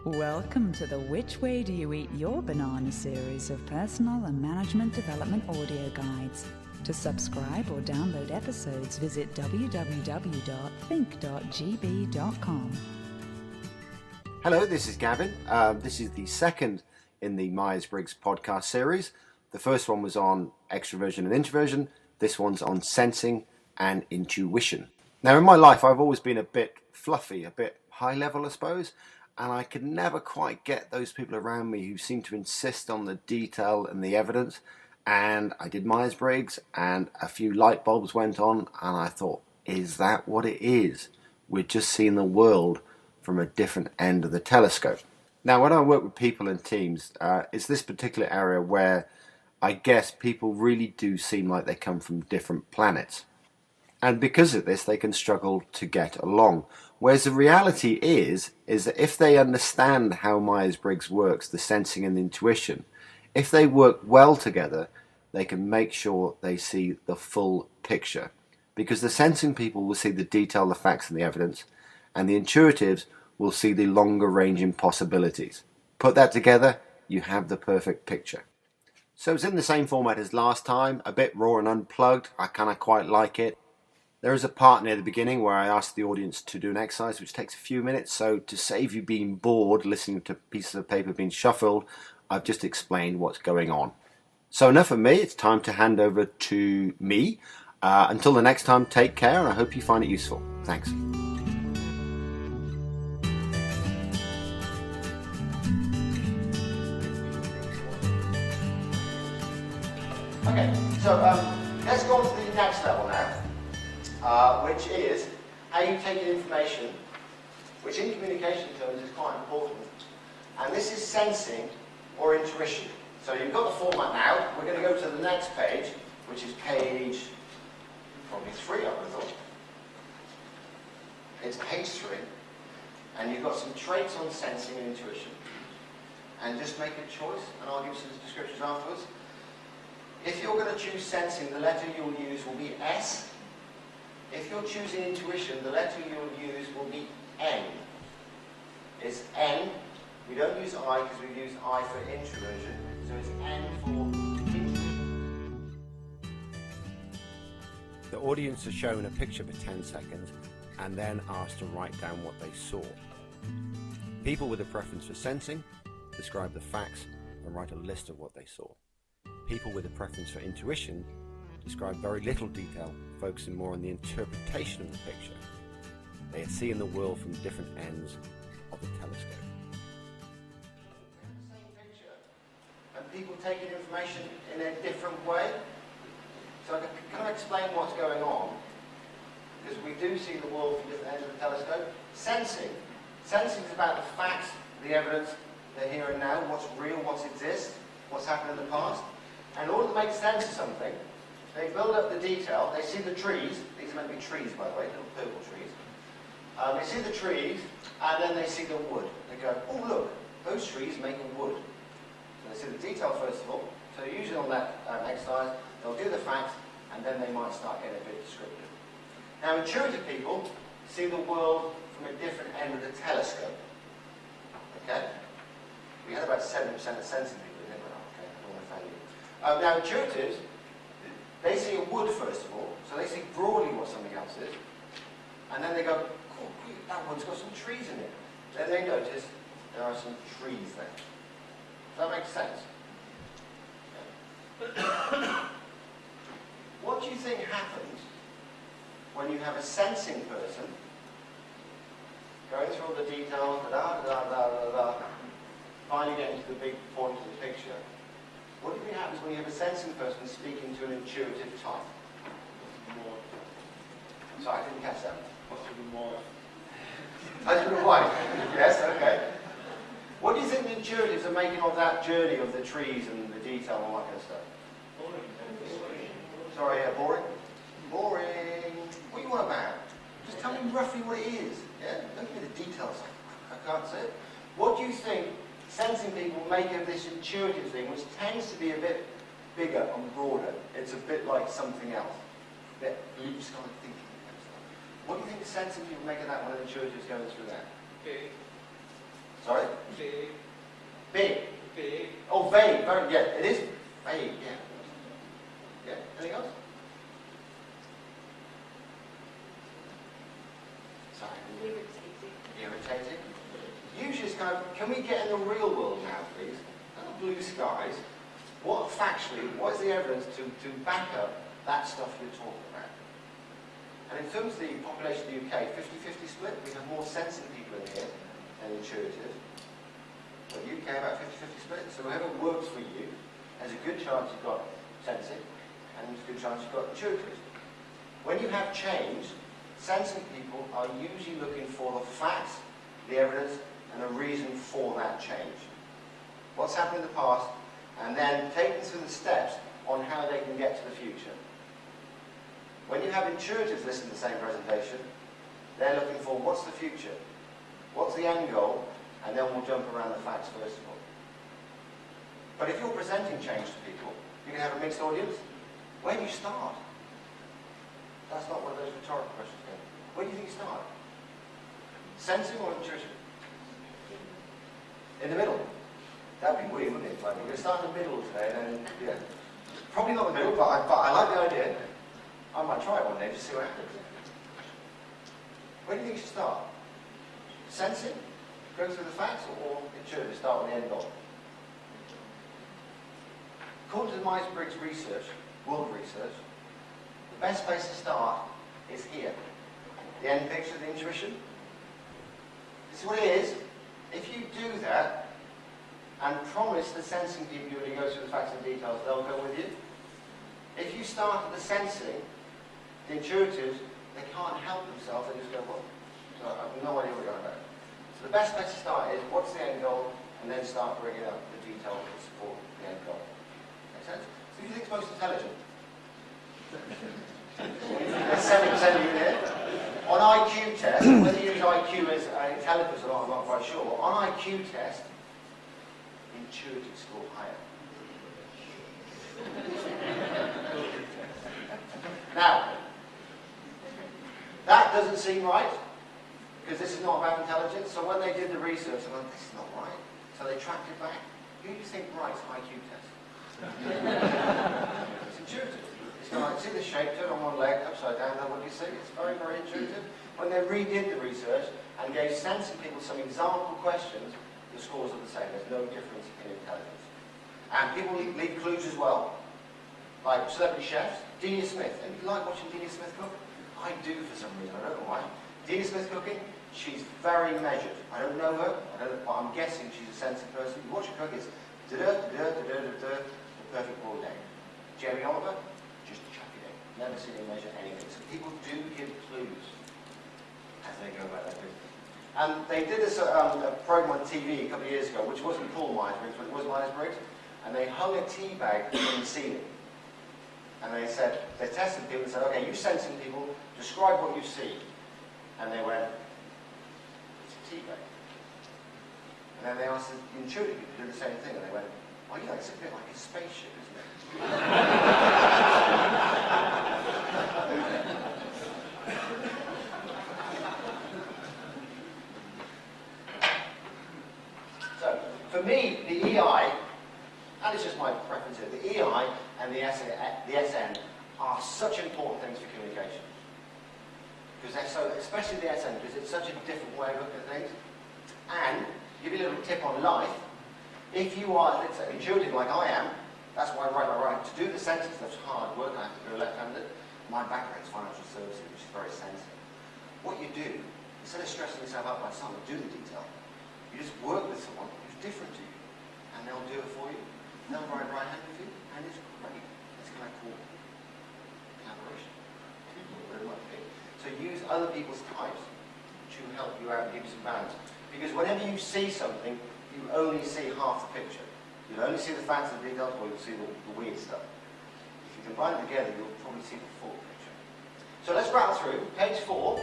Welcome to the Which Way Do You Eat Your Banana series of personal and management development audio guides. To subscribe or download episodes, visit www.think.gb.com. Hello, this is Gavin. This is the second in the Myers-Briggs podcast series. The first one was on extroversion and introversion. This one's on sensing and intuition. Now, in my life, I've always been a bit fluffy, a bit high level, I suppose, and I could never quite get those people around me who seem to insist on the detail and the evidence. And I did Myers-Briggs, and a few light bulbs went on, and I thought, is that what it is? We're just seeing the world from a different end of the telescope. Now, when I work with people and teams, it's this particular area where I guess people really do seem like they come from different planets. And because of this, they can struggle to get along. Whereas the reality is that if they understand how Myers-Briggs works, the sensing and the intuition, if they work well together, they can make sure they see the full picture. Because the sensing people will see the detail, the facts and the evidence, and the intuitives will see the longer ranging possibilities. Put that together, you have the perfect picture. So it's in the same format as last time, a bit raw and unplugged. I kind of quite like it. There is a part near the beginning where I ask the audience to do an exercise which takes a few minutes, so to save you being bored listening to pieces of paper being shuffled, I've just explained what's going on. So enough of me, it's time to hand over to me. Until the next time, take care, and I hope you find it useful. Thanks. Okay, so let's go on to the next level now. Which is how you take in information, which in communication terms is quite important. And this is sensing or intuition. So you've got the format now. We're going to go to the next page, which is page probably 3, I would have thought. It's page 3. And you've got some traits on sensing and intuition. And just make a choice, and I'll give you some descriptions afterwards. If you're going to choose sensing, the letter you'll use will be S. If you're choosing intuition, the letter you'll use will be N. It's N. We don't use I because we use I for introversion. So it's N for introversion. The audience are shown a picture for 10 seconds and then asked to write down what they saw. People with a preference for sensing describe the facts and write a list of what they saw. People with a preference for intuition describe very little detail, focusing more on the interpretation of the picture. They are seeing the world from different ends of the telescope. The same picture, and people taking information in a different way. So can I explain what's going on? Because we do see the world from different ends of the telescope. Sensing is about the facts, the evidence, the here and now, what's real, what exists, what's happened in the past. And in order to make sense of something, they build up the detail. They see the trees. These are meant to be trees, by the way, little purple trees. They see the trees, and then they see the wood. They go, oh, look, those trees make a wood. So they see the detail first of all. So usually on that exercise, they'll do the facts, and then they might start getting a bit descriptive. Now, intuitive people see the world from a different end of the telescope. Okay? We had about 70% of sensing people in here, but okay, I don't want to offend you. Now, intuitives, they see a wood first of all, so they see broadly what something else is, and then they go, oh, that one's got some trees in it. Then they notice there are some trees there. Does that make sense? Yeah. What do you think happens when you have a sensing person going through all the details, finally getting to the big point of the picture? What do you think happens when you have a sensing person speaking to an intuitive type? Sorry, I didn't catch that. Husband and wife. Husband and wife. Yes, okay. What do you think the intuitives are making of that journey of the trees and the detail and all that kind of stuff? Boring. Sorry, boring? Boring. What do you want about? Just tell me roughly what it is. Yeah? Don't give me the details. I can't say it. What do you think sensing people make of this intuitive thing, which tends to be a bit bigger and broader? It's a bit like something else. A bit blue sky thinking. What do you think the sensing people make of that when an intuitive is going through that? Big. Sorry? Vague. Big. Vague. Oh, vague. Very, yeah, it is vague, yeah. Yeah, anything else? Sorry. Irritating. Usually it's kind of, can we get in the real world now, please? Not blue skies. What factually, what is the evidence to back up that stuff you're talking about? And in terms of the population of the UK, 50-50 split, we have more sensing people in here than intuitive. But UK about 50-50 split, so whoever works for you, there's a good chance you've got sensing, and there's a good chance you've got intuitive. When you have change, sensing people are usually looking for the facts, the evidence, and a reason for that change. What's happened in the past, and then take them through the steps on how they can get to the future. When you have intuitives listen to the same presentation, they're looking for what's the future, what's the end goal, and then we'll jump around the facts first of all. But if you're presenting change to people, you can have a mixed audience. Where do you start? That's not one of those rhetorical questions again. Where do you think you start? Sensing or intuition? In the middle. That'd be weird, wouldn't it? Like, we're going to start in the middle today, and then, yeah. Probably not the middle, but I like the idea. I might try it one day, just see what happens. Where do you think you should start? Sensing? Go through the facts, or intuitive, start with the end goal? According to the Myers-Briggs research, world research, the best place to start is here. The end picture, the intuition. This is what it is. If you do that, and promise the sensing people you really go through the facts and details, they'll go with you. If you start at the sensing, the intuitives, they can't help themselves, they just go, what? So I have no idea what you're on about. So the best place to start is, what's the end goal, and then start bringing up the details that support the end goal. Make sense? So who do you think is most intelligent? There's 7% of you here. On IQ test, whether you use IQ as intelligence or not, I'm not quite sure. On IQ test, intuitive score higher. Now, that doesn't seem right, because this is not about intelligence. So when they did the research, they went, this is not right. So they tracked it back. Who do you think writes IQ test? It's intuitive. It's like, see the shape, turn on one leg, upside down, then what do you see? It's very, very intuitive. When they redid the research and gave sensing people some example questions, the scores are the same. There's no difference in intelligence. And people leave clues as well. Like celebrity chefs, Delia Smith. And you like watching Delia Smith cook? I do for some reason, I don't know why. Delia Smith cooking, she's very measured. I don't know her, but I'm guessing she's a sensing person. You watch her cook, it's the perfect boiled egg. Jerry Oliver, just chuck it in. Never seen him measure anything. So people do give clues as they go about their business. And they did this a program on TV a couple of years ago, which wasn't called Myers-Briggs, but it was Myers-Briggs. And they hung a tea bag from the ceiling. And they said, they tested people and said, okay, you sensing people, describe what you see. And they went, it's a tea bag. And then they asked the intuitive people to do the same thing. And they went, oh yeah, it's a bit like a spaceship, isn't it? So, for me, the EI, and it's just my preference here, the EI and the SN are such important things for communication. Because they're so, especially the SN, because it's such a different way of looking at things. And, give you a little tip on life, if you are, let's say, intuitive like I am, that's why I write. To do the sensing stuff's hard work, I have to go left-handed. My background is financial services, which is very sensitive. What you do, instead of stressing yourself out by someone do the detail, you just work with someone who's different to you, and they'll do it for you. They'll write right-handed with you, and it's great. It's kind of cool. Collaboration. Whatever it might be. So use other people's types to help you out and give you some balance. Because whenever you see something, you only see half the picture. You'll only see the facts and details, or you'll see the weird stuff. If you combine it together, you'll probably see the full picture. So let's rattle through. Page 4.